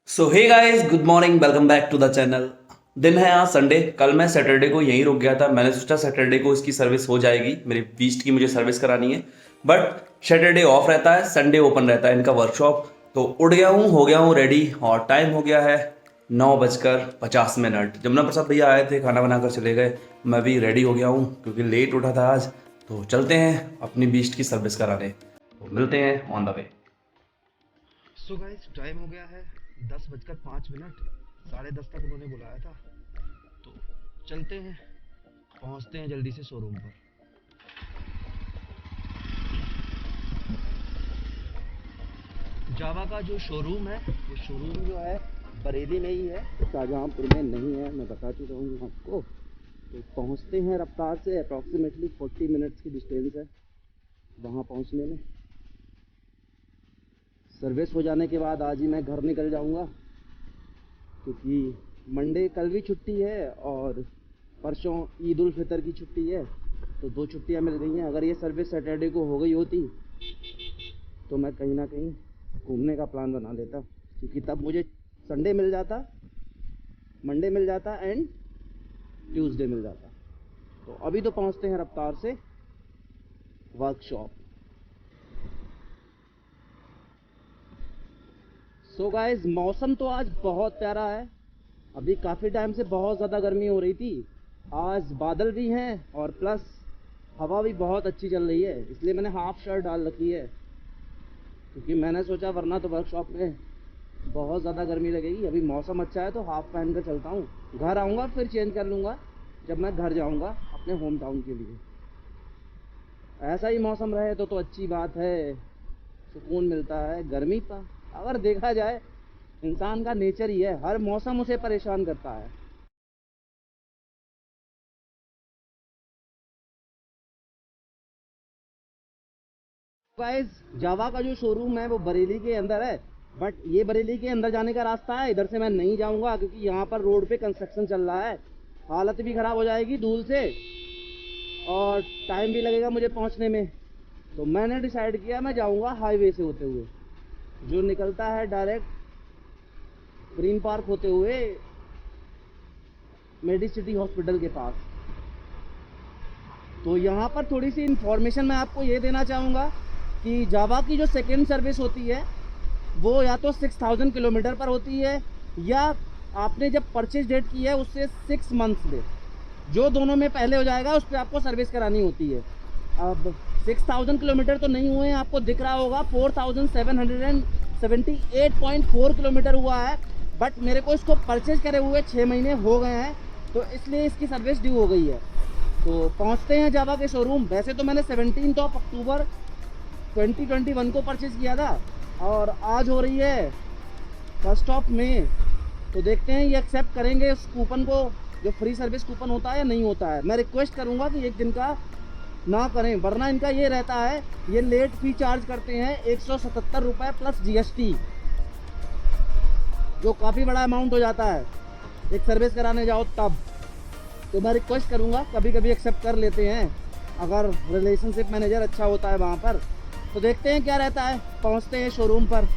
So hey guys, good morning, welcome back to the channel. दिन है आज Sunday. कल मैं सैटरडे को यहीं रुक गया था। मैंने सोचा सैटरडे को इसकी सर्विस हो जाएगी, मेरी बीस्ट की मुझे सर्विस करानी है। बट सैटरडे ऑफ रहता है, संडे ओपन रहता है इनका वर्कशॉप। तो उठ गया हूँ, हो गया हूँ रेडी और टाइम हो गया है 9:50। जमुना प्रसाद भैया आए थे, खाना बनाकर चले गए। मैं भी रेडी हो गया हूँ क्योंकि लेट उठा था आज। तो चलते हैं अपनी बीस्ट की सर्विस कराने। तो मिलते हैं on the way. So guys time हो गया है 10:05। 10:30 तक उन्होंने बुलाया था, तो चलते हैं, पहुंचते हैं जल्दी से शोरूम पर। जावा का जो शोरूम है, ये शोरूम जो है बरेली में ही है, शाहजहांपुर में नहीं है, मैं बता चुका हूँ आपको। तो पहुंचते हैं रफ्तार से, अप्रॉक्सीमेटली 40 मिनट्स की डिस्टेंस है वहाँ पहुंचने में। सर्विस हो जाने के बाद आज ही मैं घर निकल जाऊंगा, क्योंकि मंडे कल भी छुट्टी है और परसों ईद उल फितर की छुट्टी है। तो 2 छुट्टियां मिल गई हैं। अगर ये सर्विस सैटरडे को हो गई होती तो मैं कहीं ना कहीं घूमने का प्लान बना लेता, क्योंकि तब मुझे संडे मिल जाता, मंडे मिल जाता एंड ट्यूसडे मिल जाता। तो अभी तो पहुंचते हैं रफ्तार से वर्कशॉप। सो गाइस, मौसम तो आज बहुत प्यारा है। अभी काफ़ी टाइम से बहुत ज़्यादा गर्मी हो रही थी, आज बादल भी हैं और प्लस हवा भी बहुत अच्छी चल रही है। इसलिए मैंने हाफ शर्ट डाल रखी है, क्योंकि मैंने सोचा वरना तो वर्कशॉप में बहुत ज़्यादा गर्मी लगेगी। अभी मौसम अच्छा है तो हाफ पहन कर चलता हूँ। घर आऊँगा फिर चेंज कर लूँगा जब मैं घर जाऊँगा अपने होम टाउन के लिए। ऐसा ही मौसम रहे तो अच्छी बात है, सुकून मिलता है। गर्मी का अगर देखा जाए, इंसान का नेचर ही है, हर मौसम उसे परेशान करता है। गाइस, जावा का जो शोरूम है वो बरेली के अंदर है, बट ये बरेली के अंदर जाने का रास्ता है, इधर से मैं नहीं जाऊंगा, क्योंकि यहाँ पर रोड पे कंस्ट्रक्शन चल रहा है। हालत भी ख़राब हो जाएगी धूल से और टाइम भी लगेगा मुझे पहुँचने में। तो मैंने डिसाइड किया मैं जाऊँगा हाईवे से होते हुए, जो निकलता है डायरेक्ट ग्रीन पार्क होते हुए मेडिसिटी हॉस्पिटल के पास। तो यहाँ पर थोड़ी सी इन्फॉर्मेशन मैं आपको ये देना चाहूँगा कि जावा की जो सेकेंड सर्विस होती है वो या तो 6000 किलोमीटर पर होती है, या आपने जब परचेज डेट की है उससे 6 मंथ्स में, जो दोनों में पहले हो जाएगा उस पर आपको सर्विस करानी होती है। अब 6000 किलोमीटर तो नहीं हुए हैं, आपको दिख रहा होगा 4778.4 किलोमीटर हुआ है, बट मेरे को इसको परचेज करे हुए 6 महीने हो गए हैं, तो इसलिए इसकी सर्विस ड्यू हो गई है। तो पहुंचते हैं जावा के शोरूम। वैसे तो मैंने 17 अक्टूबर 2021 को परचेज़ किया था और आज हो रही है 1 मई। तो देखते हैं ये एक्सेप्ट करेंगे उस कूपन को, जो फ्री सर्विस कूपन होता है या नहीं होता है। मैं रिक्वेस्ट करूंगा कि 1 दिन का ना करें, वरना इनका ये रहता है, ये लेट फी चार्ज करते हैं 177 रुपये प्लस GST, जो काफ़ी बड़ा अमाउंट हो जाता है एक सर्विस कराने जाओ तब। तो मैं रिक्वेस्ट करूंगा, कभी कभी एक्सेप्ट कर लेते हैं अगर रिलेशनशिप मैनेजर अच्छा होता है वहाँ पर। तो देखते हैं क्या रहता है। पहुँचते हैं शोरूम पर,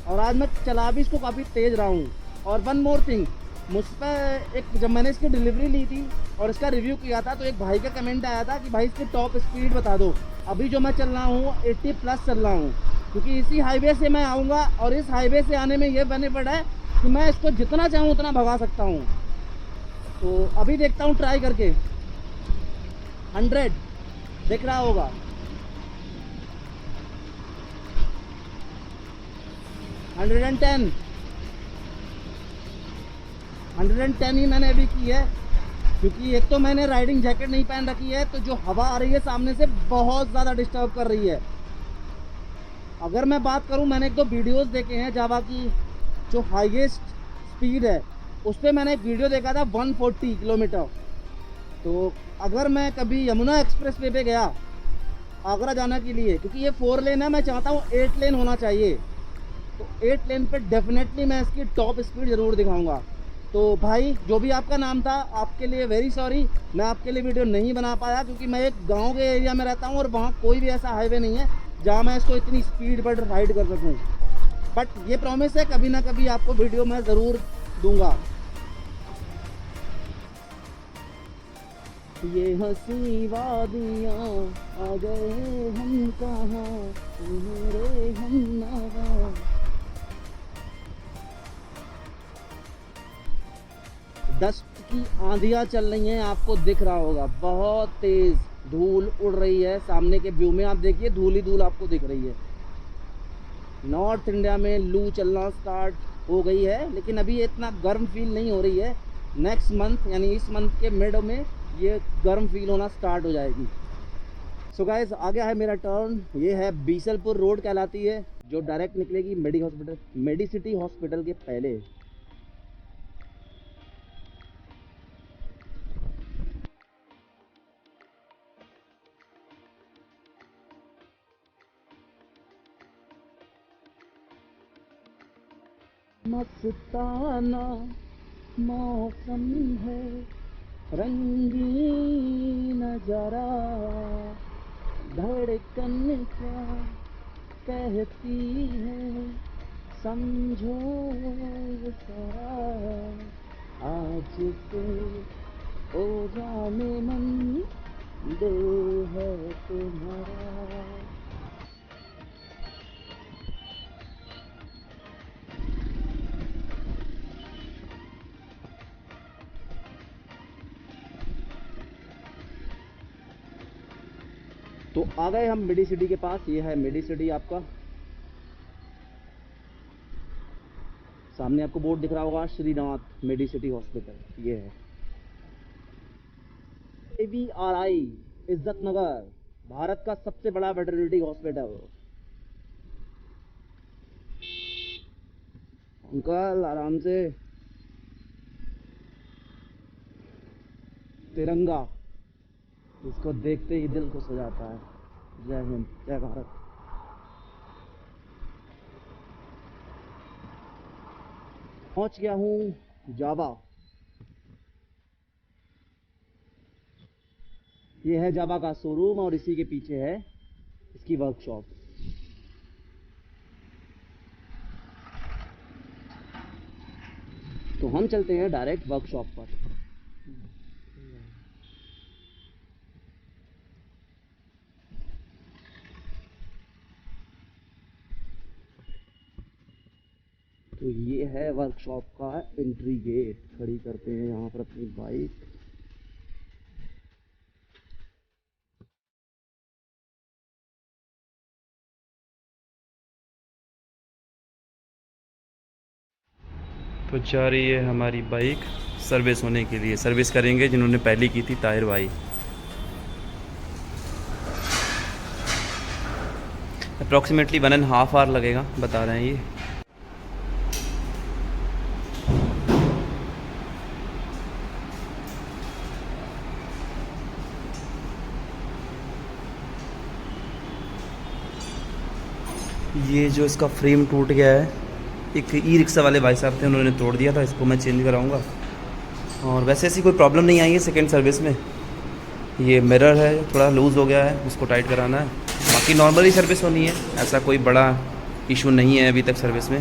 और आज मैं चला भी इसको काफ़ी तेज़ रहा हूँ। और वन मोर थिंग, मुझ पर एक, जब मैंने इसकी डिलीवरी ली थी और इसका रिव्यू किया था, तो एक भाई का कमेंट आया था कि भाई इसकी टॉप स्पीड बता दो। अभी जो मैं चल रहा हूँ 80 प्लस चल रहा हूँ, क्योंकि इसी हाईवे से मैं आऊँगा, और इस हाईवे से आने में ये बेनिफिट है कि मैं इसको जितना चाहूँ उतना भगा सकता हूँ। तो अभी देखता हूँ ट्राई करके। 100 दिख रहा होगा, 110 ही मैंने अभी की है, क्योंकि एक तो मैंने राइडिंग जैकेट नहीं पहन रखी है, तो जो हवा आ रही है सामने से बहुत ज़्यादा डिस्टर्ब कर रही है। अगर मैं बात करूं, मैंने 1-2 वीडियोस देखे हैं जावा की, जो हाईएस्ट स्पीड है उस पर मैंने एक वीडियो देखा था 140 किलोमीटर। तो अगर मैं कभी यमुना एक्सप्रेस वे पे गया आगरा जाने के लिए, क्योंकि ये 4 लेन है, मैं चाहता हूँ 8 लेन होना चाहिए, तो 8 लेन पे डेफिनेटली मैं इसकी टॉप स्पीड ज़रूर दिखाऊंगा। तो भाई, जो भी आपका नाम था, आपके लिए वेरी सॉरी, मैं आपके लिए वीडियो नहीं बना पाया, क्योंकि मैं एक गांव के एरिया में रहता हूँ और वहाँ कोई भी ऐसा हाईवे नहीं है जहाँ मैं इसको इतनी स्पीड पर राइड कर सकूँ। बट ये प्रॉमिस है कभी ना कभी आपको वीडियो मैं ज़रूर दूंगा। ये हंसी वादियाँ आ गए हम कहाँ, मेरे हम नवा। दस्त की आंधियाँ चल रही हैं, आपको दिख रहा होगा, बहुत तेज़ धूल उड़ रही है। सामने के व्यू में आप देखिए, धूल ही धूल आपको दिख रही है। नॉर्थ इंडिया में लू चलना स्टार्ट हो गई है, लेकिन अभी इतना गर्म फील नहीं हो रही है। नेक्स्ट मंथ यानी इस मंथ के मिड में ये गर्म फील होना स्टार्ट हो जाएगी। सो गाइस, आ गया है मेरा टर्न। ये है बीसलपुर रोड कहलाती है, जो डायरेक्ट निकलेगी मेडिसिटी हॉस्पिटल के पहले। मस्ताना मौसम है, रंगीन नजारा, धड़कन क्या कहती है, समझो जरा, आज तो ओ जाने मन दिल है तुम्हारा। तो आ गए हम मेडिसिटी के पास। ये है मेडिसिटी आपका, सामने आपको बोर्ड दिख रहा होगा, श्रीनाथ मेडिसिटी हॉस्पिटल। ये है AVRI इज्जत नगर, भारत का सबसे बड़ा वेटरनिटी हॉस्पिटल। अंकल आराम से, तिरंगा इसको देखते ही दिल खुश हो जाता है। जय हिंद, जय भारत। पहुंच गया हूँ जावा। ये है जावा का शोरूम और इसी के पीछे है इसकी वर्कशॉप। तो हम चलते हैं डायरेक्ट वर्कशॉप पर। तो ये है वर्कशॉप का एंट्री गेट। खड़ी करते हैं यहाँ पर अपनी बाइक। तो जा रही है हमारी बाइक सर्विस होने के लिए। सर्विस करेंगे जिन्होंने पहली की थी, ताहिर भाई। अप्रॉक्सीमेटली 1.5 आवर लगेगा बता रहे हैं ये। ये जो इसका फ्रेम टूट गया है, एक ई रिक्शा वाले भाई साहब थे, उन्होंने तोड़ दिया था। इसको मैं चेंज कराऊंगा। और वैसे ऐसी कोई प्रॉब्लम नहीं आई है सेकंड सर्विस में। ये मिरर है थोड़ा लूज़ हो गया है, उसको टाइट कराना है। बाकी नॉर्मली सर्विस होनी है, ऐसा कोई बड़ा इशू नहीं है अभी तक सर्विस में।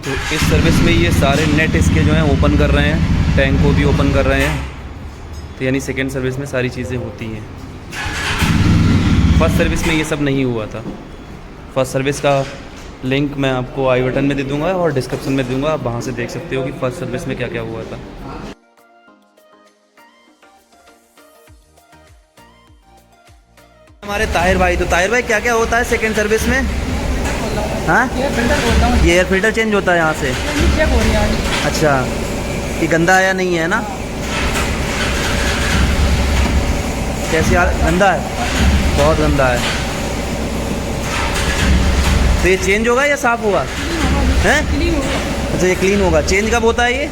तो इस सर्विस में ये सारे नेट इसके जो हैं ओपन कर रहे हैं, टैंक को भी ओपन कर रहे हैं। तो यानी सेकेंड सर्विस में सारी चीज़ें होती हैं। फर्स्ट सर्विस में ये सब नहीं हुआ था। फर्स्ट सर्विस का लिंक मैं आपको आई बटन में दे दूंगा और डिस्क्रिप्शन में दूंगा, आप वहाँ से देख सकते हो कि फर्स्ट सर्विस में क्या क्या हुआ था। हमारे ताहिर भाई, तो ताहिर भाई क्या क्या होता है सेकेंड सर्विस में? हाँ, ये एयर फिल्टर चेंज होता है यहाँ से। अच्छा, ये गंदा आया नहीं है ना? कैसे यार, गंदा है, बहुत गंदा है। तो ये चेंज होगा या साफ़ होगा? हैं? अच्छा, ये क्लीन होगा। चेंज कब होता है ये?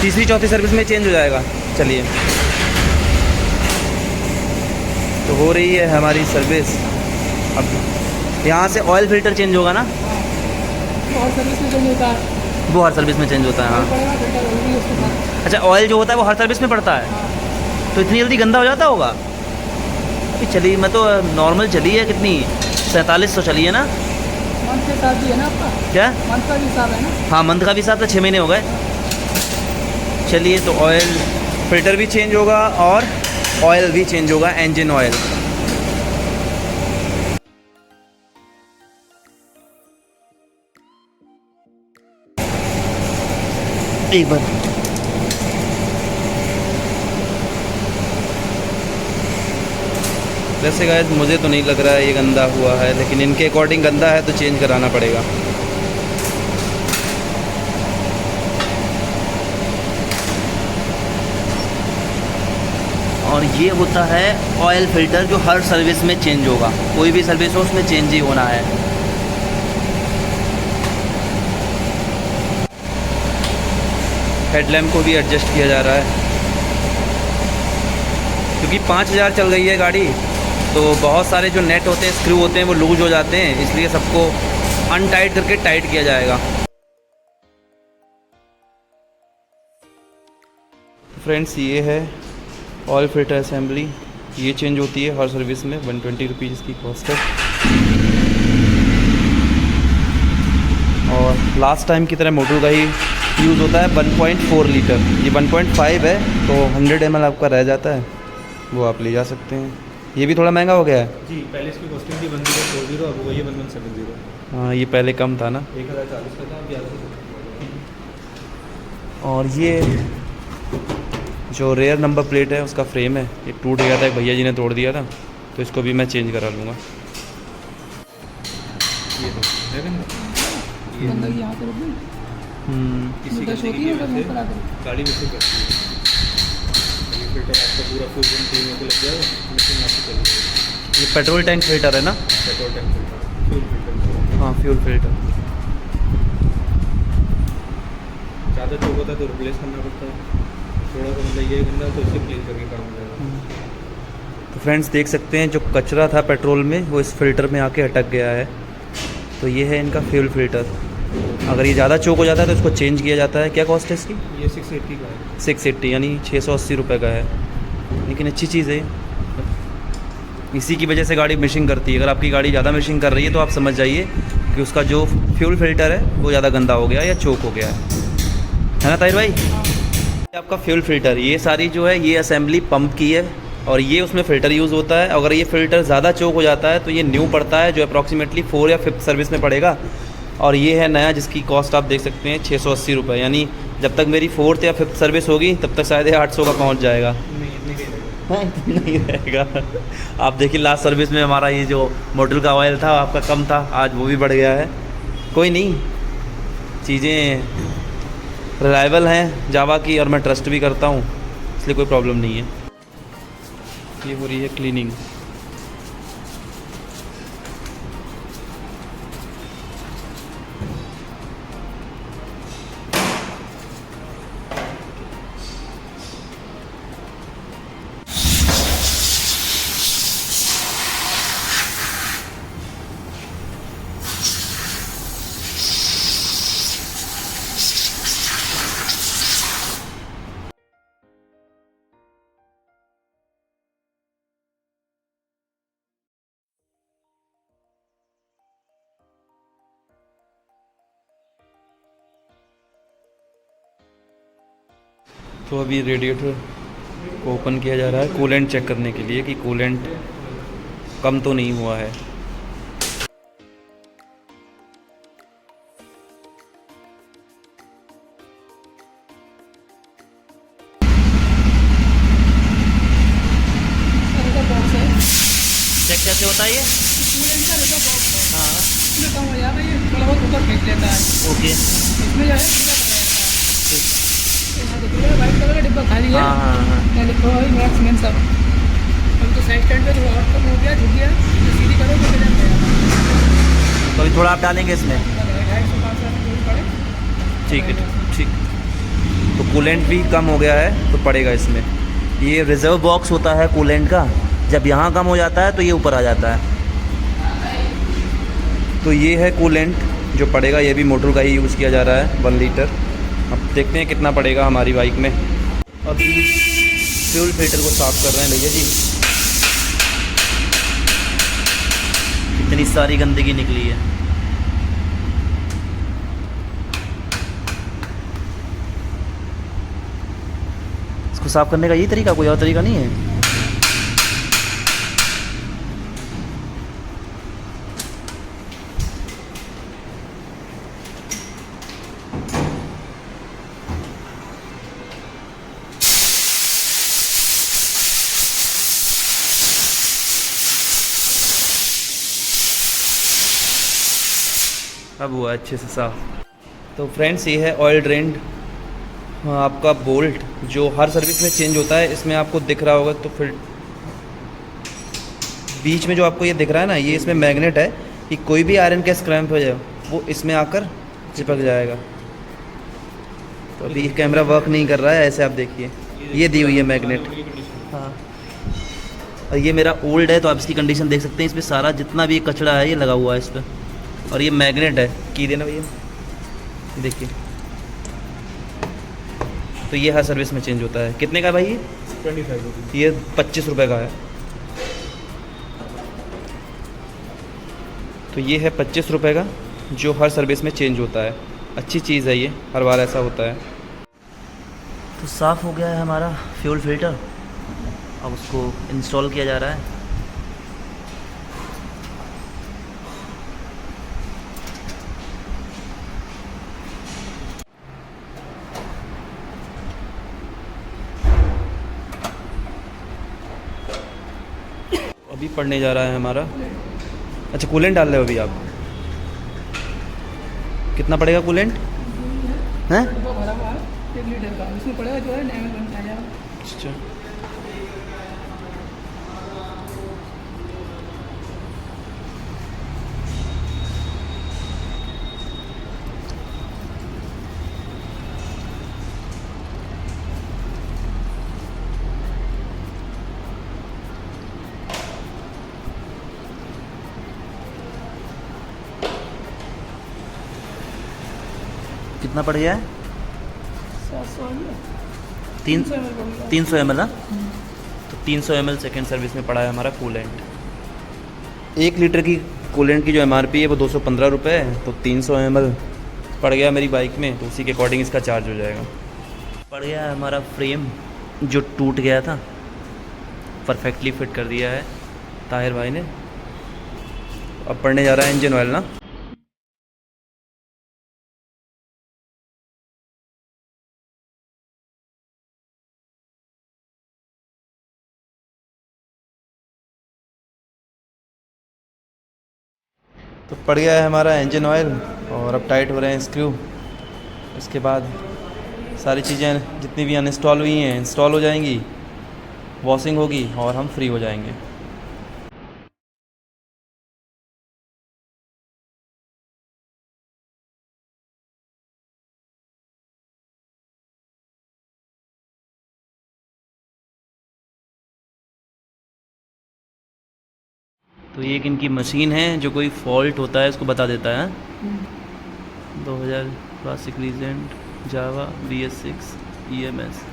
तीसरी चौथी सर्विस में चेंज हो जाएगा। चलिए, तो हो रही है हमारी सर्विस। अब यहाँ से ऑयल फिल्टर चेंज होगा ना? और सर्विस में चेंज होता है। वो हर सर्विस में चेंज होता है। हाँ, अच्छा, ऑयल जो होता है वो हर सर्विस में पड़ता है। तो इतनी जल्दी गंदा हो जाता होगा? अभी चली, मैं तो नॉर्मल चली है कितनी, 4700 चली है ना? मंथ के साथ भी है ना आपका? क्या? मंथ का भी हिसाब है ना? हाँ, मंथ का भी साथ है, 6 महीने हो गए। चलिए, तो ऑयल फिल्टर भी चेंज होगा और ऑयल भी चेंज होगा, इंजन ऑयल। एक बार वैसे गाइस मुझे तो नहीं लग रहा है ये गंदा हुआ है, लेकिन इनके अकॉर्डिंग गंदा है तो चेंज कराना पड़ेगा। और ये होता है ऑयल फिल्टर जो हर सर्विस में चेंज होगा, कोई भी सर्विस हो उसमें चेंज ही होना है। हेडलैम्प को भी एडजस्ट किया जा रहा है क्योंकि 5000 चल गई है गाड़ी, तो बहुत सारे जो नेट होते हैं, स्क्रू होते हैं, वो लूज हो जाते हैं, इसलिए सबको अनटाइट करके टाइट किया जाएगा। फ्रेंड्स, ये है ऑयल फिल्टर असेंबली, ये चेंज होती है हर सर्विस में, 120 रुपीज़ इसकी कॉस्ट है। और लास्ट टाइम की तरह मोटर का ही यूज़ होता है, 1.4 लीटर, ये 1.5 है, तो 100 ml आपका रह जाता है, वो आप ले जा सकते हैं। ये भी थोड़ा महंगा हो गया है जी, पहले इसकी कॉस्टिंग थी 1040, अब वही 1170। हाँ, ये पहले कम था ना। 1040 का था, अब 1100। और ये जो रेयर नंबर प्लेट है उसका फ्रेम है, ये टूट गया था, एक भैया जी ने तोड़ दिया था, तो इसको भी मैं चेंज करा लूँगा। ये तो है गंदा। बंदा यहाँ पे रुक गई। किसी मुद्दा छोटी है, मुंह पर आकर। गाड़ी मिसिंग करती है। ये फिल्टर आपका पूरा फुल क्लीन होकर लग जाएगा, मशीन आपकी चल जाएगी। ये पेट्रोल टैंक फिल्टर है ना? Petrol tank filter, fuel filter. हाँ, फ्यूल फिल्टर। ज़्यादा चौक होता है तो रिप्लेस करना पड़ता है, थोड़ा सा मतलब ये गंदा तो इससे क्लीन करके काम हो जाएगा। तो फ्रेंड्स, देख सकते हैं जो कचरा था पेट्रोल में वो इस फिल्टर में आके अटक गया है। तो ये है इनका फ्यूल फिल्टर। अगर ये ज़्यादा चोक हो जाता है तो इसको चेंज किया जाता है। क्या कॉस्ट है इसकी? ये 680 का है। 680 यानी 680 रुपये का है, लेकिन अच्छी चीज़ है। इसी की वजह से गाड़ी मिशिंग करती है। अगर आपकी गाड़ी ज़्यादा मिशिंग कर रही है तो आप समझ जाइए कि उसका जो फ्यूल फिल्टर है वो ज़्यादा गंदा हो गया या चोक हो गया है ना ताहिर भाई? आपका फ्यूल फिल्टर, ये सारी जो है ये असेंबली पंप की है और ये उसमें फ़िल्टर यूज़ होता है। अगर ये फ़िल्टर ज़्यादा चोक हो जाता है तो ये न्यू पड़ता है, जो अप्रॉक्सीमेटली 4 या 5 सर्विस में पड़ेगा। और ये है नया, जिसकी कॉस्ट आप देख सकते हैं 680 रुपये, यानी जब तक मेरी 4th या 5th सर्विस होगी तब तक शायद 800 का पहुंच जाएगा। नहीं रहेगा। आप देखिए लास्ट सर्विस में हमारा ये जो मोटर का ऑयल था आपका कम था, आज वो भी बढ़ गया है। कोई नहीं, चीज़ें रिलायबल हैं जावा की और मैं ट्रस्ट भी करता हूँ, इसलिए कोई प्रॉब्लम नहीं है। ये हो रही है क्लीनिंग। तो अभी रेडिएटर को ओपन किया जा रहा है कूलेंट चेक करने के लिए कि कूलेंट कम तो नहीं हुआ है। का बॉक्स है, चेक कैसे होता है ये? कूलेंट का रेटा बॉक्स है, हाँ, इसमें कम हो जाता है, ये थोड़ा बहुत ऊपर खींच लेता है। ओके। इसमें जो है पूरा कर रहता है। यहाँ देखिए वाइट कलर का डिब्बा खाली है, हाँ हाँ हाँ। यहाँ लिखा हुआ है मैक्स मेन सब। अब तो साइड स्टैंड पे थोड़ा और कम हो गया, झुक गया, तो सीधी करो तो मिल जाएगा। तो अभी थोड़ा आप डालेंगे इसमें। 250-500 में जोड़ी पड़े। ठीक है, ठीक। तो कूलेंट भी कम हो गया है तो पड़ेगा इसमें। ये रिज़र्व बॉक्स होता है कूलेंट का, जब यहाँ कम हो जाता है तो ये ऊपर आ जाता है। तो ये है कूलेंट जो पड़ेगा, ये भी मोटर का ही यूज़ किया जा रहा है 1 लीटर। अब देखते हैं कितना पड़ेगा हमारी बाइक में। अभी फ्यूल फिल्टर को साफ़ कर रहे हैं भैया जी। इतनी सारी गंदगी निकली है। इसको साफ़ करने का यही तरीका, कोई और तरीका नहीं है? अब हुआ अच्छे से साफ। तो फ्रेंड्स ये है ऑयल ड्रेन्ड आपका बोल्ट, जो हर सर्विस में चेंज होता है। इसमें आपको दिख रहा होगा, तो फिर बीच में जो आपको ये दिख रहा है ना, ये इसमें मैग्नेट है कि कोई भी आयरन का स्क्रैम्प हो जाए वो इसमें आकर चिपक जाएगा। तो अभी कैमरा वर्क नहीं कर रहा है, ऐसे आप देखिए, ये दी हुई है मैग्नेट। हाँ, और ये मेरा ओल्ड है तो आप इसकी कंडीशन देख सकते हैं। इसमें सारा जितना भी कचरा है ये लगा हुआ है इस पर, और ये मैग्नेट है की देना भैया, देखिए। तो ये हर सर्विस में चेंज होता है। कितने का है भाई ये? 25 रुपीज़। ये 25 रुपये का है। तो ये है 25 रुपये का, जो हर सर्विस में चेंज होता है। अच्छी चीज़ है ये, हर बार ऐसा होता है। तो साफ़ हो गया है हमारा फ्यूल फिल्टर, अब उसको इंस्टॉल किया जा रहा है। अभी पढ़ने जा रहा है हमारा। अच्छा, कूलेंट डाल रहे हो अभी आप? कितना पड़ेगा कूलेंट? हैं? तो भरा हुआ है 1 लीटर का, इसमें पड़ेगा जो है नया में आ जाएगा। अच्छा, कितना पड़ गया है? 700 तीन 300 ml पड़ेगा। 300 ml ना? तो 300 ml सेकेंड सर्विस में पड़ा है हमारा कूलेंट। 1 लीटर की कूलेंट की जो MRP है वो 215 रुपये है, तो 300 ml पड़ गया मेरी बाइक में, तो उसी के अकॉर्डिंग इसका चार्ज हो जाएगा। पड़ गया है हमारा फ्रेम जो टूट गया था, परफेक्टली फिट कर दिया है ताहिर भाई ने। अब पड़ने जा रहा है इंजन ऑयल ना। तो पड़ गया है हमारा इंजन ऑयल, और अब टाइट हो रहे हैं स्क्रू। इसके बाद सारी चीज़ें जितनी भी अनइंस्टॉल हुई हैं इंस्टॉल हो जाएंगी, वॉशिंग होगी और हम फ्री हो जाएंगे। तो ये एक इनकी मशीन है जो कोई फॉल्ट होता है इसको बता देता है। 2000 classic regent Jawa BS6 EMS।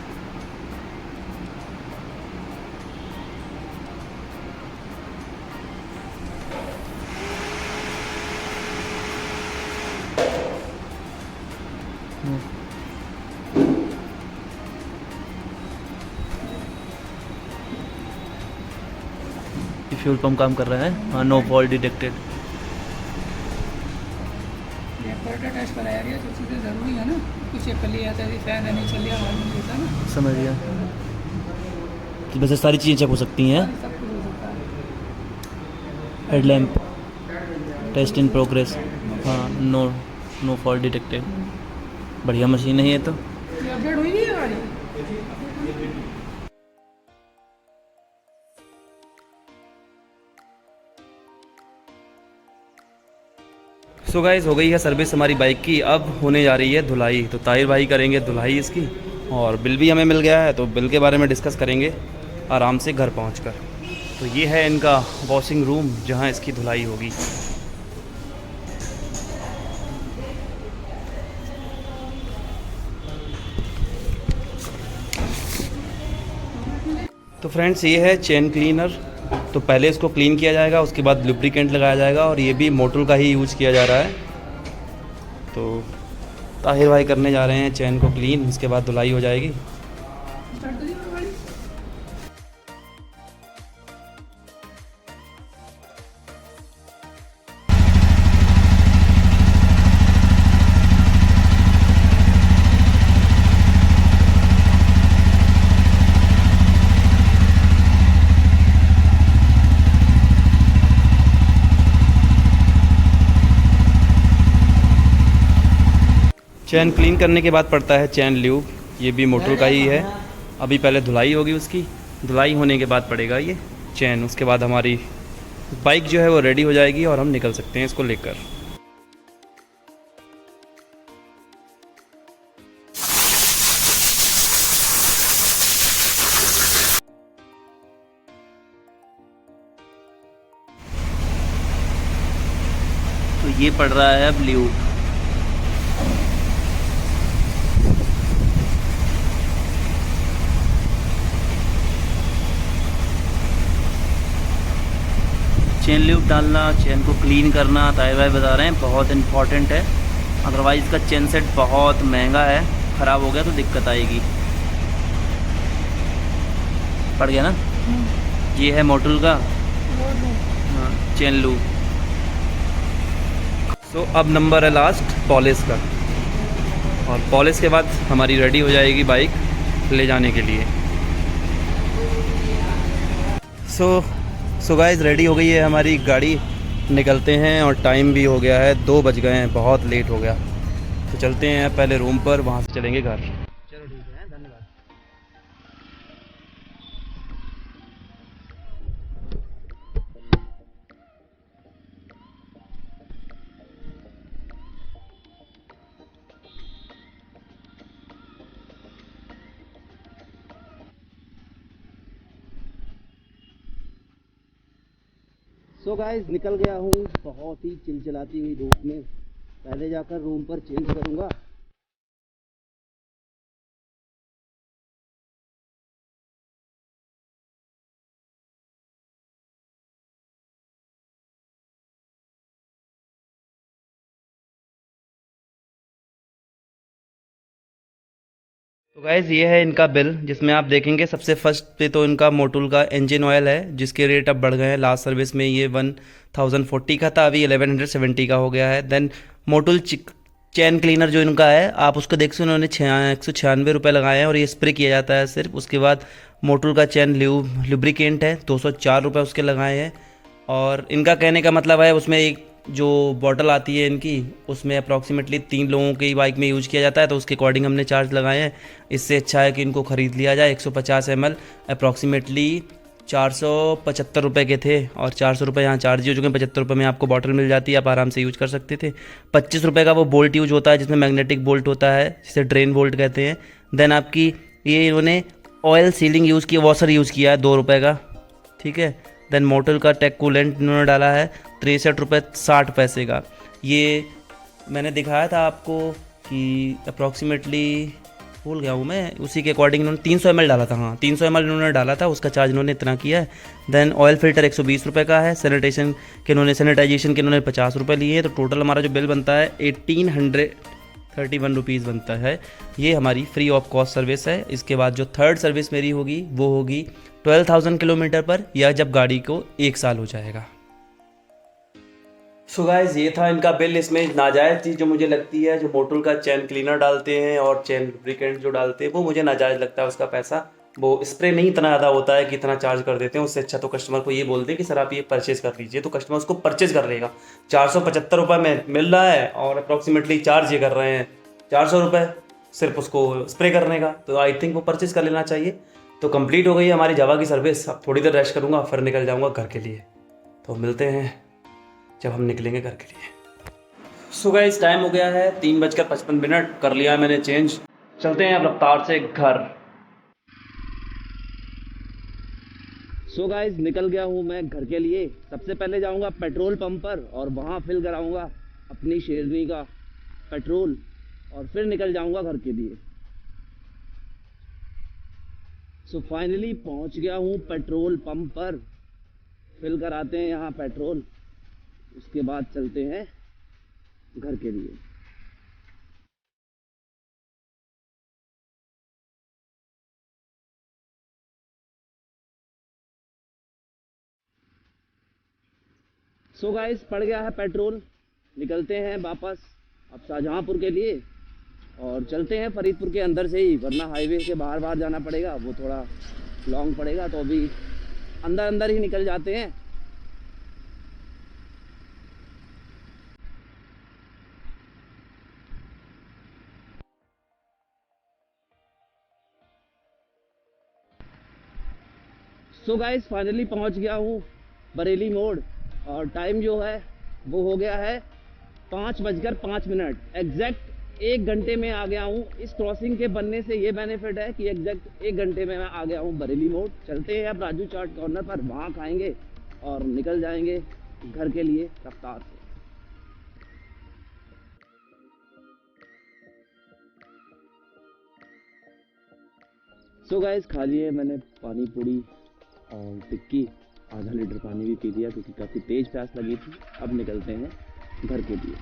Fuel pump काम कर रहा है। हाँ, no fault detected. Regulator test कराया गया, जो चीज़ें ज़रूरी है ना, कुछ चेक कर लिया जाता है, फैन है नहीं चल रहा, हवा नहीं होता ना। समझ गया। तो वैसे सारी चीज़ें चेक हो सकती हैं। सब कुछ हो सकता है। Headlamp test in progress. हाँ, नो फॉल्ट डिटेक्टेड। बढ़िया मशीन है ये तो। ये अपडेट हुई नहीं है गाड़ी। सो गाइस, हो गई है सर्विस हमारी बाइक की। अब होने जा रही है धुलाई। तो ताहिर भाई करेंगे धुलाई इसकी, और बिल भी हमें मिल गया है, तो बिल के बारे में डिस्कस करेंगे आराम से घर पहुंचकर। तो ये है इनका वॉशिंग रूम जहां इसकी धुलाई होगी। तो फ्रेंड्स, ये है चेन क्लीनर तो पहले इसको क्लीन किया जाएगा, उसके बाद लुब्रिकेंट लगाया जाएगा, और ये भी मोटुल का ही यूज़ किया जा रहा है। तो ताहिर भाई करने जा रहे हैं चैन को क्लीन, इसके बाद धुलाई हो जाएगी। स्टार्ट करिए गाड़ी। चैन क्लीन करने के बाद पड़ता है चैन ल्यूब, ये भी मोटुल का ही है। अभी पहले धुलाई होगी उसकी, धुलाई होने के बाद पड़ेगा ये चैन। उसके बाद हमारी बाइक जो है वो रेडी हो जाएगी और हम निकल सकते हैं इसको लेकर। तो ये पड़ रहा है अब ल्यूब। चेन ल्यूब डालना, चेन को क्लीन करना, ताहिर भाई बता रहे हैं बहुत इम्पॉर्टेंट है। अदरवाइज़ इसका चेन सेट बहुत महंगा है, ख़राब हो गया तो दिक्कत आएगी। पड़ गया ना, ये है मोटुल का हाँ चेन लूब। सो अब नंबर है लास्ट पॉलिश का, और पॉलिश के बाद हमारी रेडी हो जाएगी बाइक ले जाने के लिए। सो गाइस रेडी हो गई है हमारी गाड़ी, निकलते हैं। और टाइम भी हो गया है, 2 बज गए हैं, बहुत लेट हो गया। तो चलते हैं पहले रूम पर, वहाँ से चलेंगे घर। चलो ठीक है, धन्यवाद। सो गाइस निकल गया हूँ बहुत ही चिलचिलाती हुई धूप में। पहले जाकर रूम पर चेंज करूँगा। तो गाइज़ ये है इनका बिल, जिसमें आप देखेंगे सबसे फर्स्ट पे तो इनका मोटुल का इंजन ऑयल है, जिसके रेट अब बढ़ गए हैं। लास्ट सर्विस में ये 1040 का था, अभी 1170 का हो गया है। देन मोटुल चैन क्लीनर जो इनका है, आप उसको देख सकते हैं, उन्होंने 196 रुपये लगाए हैं, और ये स्प्रे किया जाता है सिर्फ। उसके बाद मोटुल का चैन लुब्रिकेंट है, 204 रुपये उसके लगाए हैं। और इनका कहने का मतलब है उसमें एक जो बॉटल आती है इनकी, उसमें अप्रॉक्सीमेटली 3 लोगों की बाइक में यूज़ किया जाता है, तो उसके अकॉर्डिंग हमने चार्ज लगाए हैं। इससे अच्छा है कि इनको ख़रीद लिया जाए। 150 ml अप्रॉक्सीमेटली 475 रुपये के थे, और 400 रुपये यहाँ चार्ज ही हो चुके हैं। 75 रुपये में आपको बॉटल मिल जाती है, आप आराम से यूज़ कर सकते थे। 25 रुपये का वो बोल्ट यूज होता है, जिसमें मैग्नेटिक बोल्ट होता है, जिसे ड्रेन बोल्ट कहते हैं। देन आपकी ये इन्होंने ऑयल सीलिंग यूज़ किया, वॉशर यूज़ किया है 2 रुपये का, ठीक है। देन मोटुल का टेक कूलेंट इन्होंने डाला है 63 रुपये 60 पैसे का। ये मैंने दिखाया था आपको कि अप्रॉक्सीमेटली भूल गया हूँ मैं, उसी के अकॉर्डिंग इन्होंने 300 ml डाला था। हाँ 300 ml इन्होंने डाला था, उसका चार्ज इन्होंने इतना किया है। देन ऑयल फिल्टर 120 रुपये का है। सैनिटाइजेशन के इन्होंने 50 रुपये लिए हैं। तो टोटल हमारा जो बिल बनता है 1831 रुपीज़ बनता है। ये हमारी फ्री ऑफ कॉस्ट सर्विस है। इसके बाद जो थर्ड सर्विस मेरी होगी वो होगी 12,000 किलोमीटर पर, या जब गाड़ी को 1 साल हो जाएगा। सो गाइस ये था इनका बिल। इसमें नाजायज़ चीज़ जो मुझे लगती है, जो मोटुल का चैन क्लीनर डालते हैं और चैन लुब्रिकेंट जो डालते हैं, वो मुझे नाजायज़ लगता है उसका पैसा। वो स्प्रे नहीं इतना ज़्यादा होता है कि इतना चार्ज कर देते हैं। उससे अच्छा तो कस्टमर को ये बोल दें कि सर आप ये परचेज़ कर लीजिए, तो कस्टमर उसको परचेज़ कर लेगा। 475 रुपये में मिल रहा है, और अप्रॉक्सीमेटली चार्ज ये कर रहे हैं 400 रुपये सिर्फ उसको स्प्रे करने का। तो आई थिंक वो परचेज़ कर लेना चाहिए। तो कंप्लीट हो गई है हमारी जावा की सर्विस। अब थोड़ी देर रेस्ट करूँगा, फिर निकल जाऊँगा घर के लिए। तो मिलते हैं जब हम निकलेंगे घर के लिए। सो गाइस टाइम हो गया है 3:55। कर लिया है मैंने चेंज। चलते हैं अब रफ्तार से घर। सो गाइस निकल गया हूँ मैं घर के लिए। सबसे पहले जाऊँगा पेट्रोल पंप पर, और वहाँ फिल कराऊँगा अपनी शेरनी का पेट्रोल, और फिर निकल जाऊँगा घर के लिए। सो फाइनली पहुँच गया हूँ पेट्रोल पंप पर। फिल कराते हैं यहाँ पेट्रोल, उसके बाद चलते हैं घर के लिए। सो गाइस, पड़ गया है पेट्रोल, निकलते हैं वापस अब शाहजहाँपुर के लिए और चलते हैं फरीदपुर के अंदर से ही, वरना हाईवे के बाहर बाहर जाना पड़ेगा, वो थोड़ा लॉन्ग पड़ेगा, तो अभी अंदर अंदर ही निकल जाते हैं। सो गाइस, फाइनली पहुंच गया हूँ बरेली मोड़ और टाइम जो है वो हो गया है 5:05। एग्जैक्ट 1 घंटे में आ गया हूँ। इस क्रॉसिंग के बनने से ये बेनिफिट है कि एग्जैक्ट 1 घंटे में मैं आ गया हूँ बरेली मोड़। चलते हैं अब राजू चाट कॉर्नर पर, वहाँ खाएंगे और निकल जाएंगे घर के लिए रफ्तार से। सो गाइस, खा लिए मैंने पानी पूरी और टिक्की, आधा लीटर पानी भी पी लिया क्योंकि काफ़ी तेज़ प्यास लगी थी। अब निकलते हैं घर के लिए।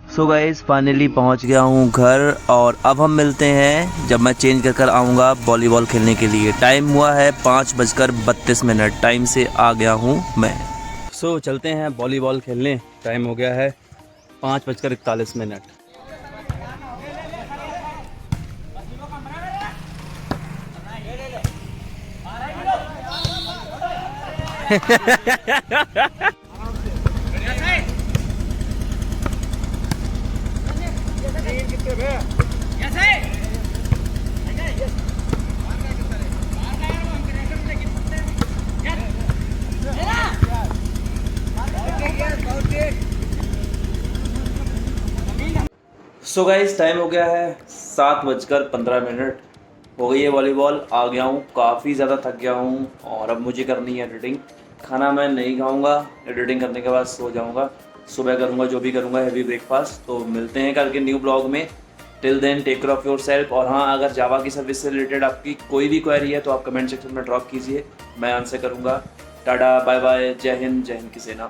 सो गाइस, फाइनली पहुंच गया हूं घर और अब हम मिलते हैं जब मैं चेंज कर कर आऊँगा वॉलीबॉल खेलने के लिए। टाइम हुआ है 5:32, टाइम से आ गया हूं मैं। सो चलते हैं वॉलीबॉल खेलने, टाइम हो गया है 5:41। सो गाइस, टाइम हो गया है 7:15। हो गई है वॉलीबॉल, आ गया हूँ, काफ़ी ज़्यादा थक गया हूँ और अब मुझे करनी है एडिटिंग। खाना मैं नहीं खाऊंगा, एडिटिंग करने के बाद सो जाऊंगा। सुबह करूंगा जो भी करूंगा, हैवी ब्रेकफास्ट। तो मिलते हैं कल के न्यू ब्लॉग में। Till then take care of yourself. और हाँ, अगर जावा की सर्विस से रिलेटेड आपकी कोई भी क्वेरी है तो आप कमेंट सेक्शन में ड्रॉप कीजिए, मैं आंसर करूँगा। टाटा, बाय बाय, जय हिंद की सेना।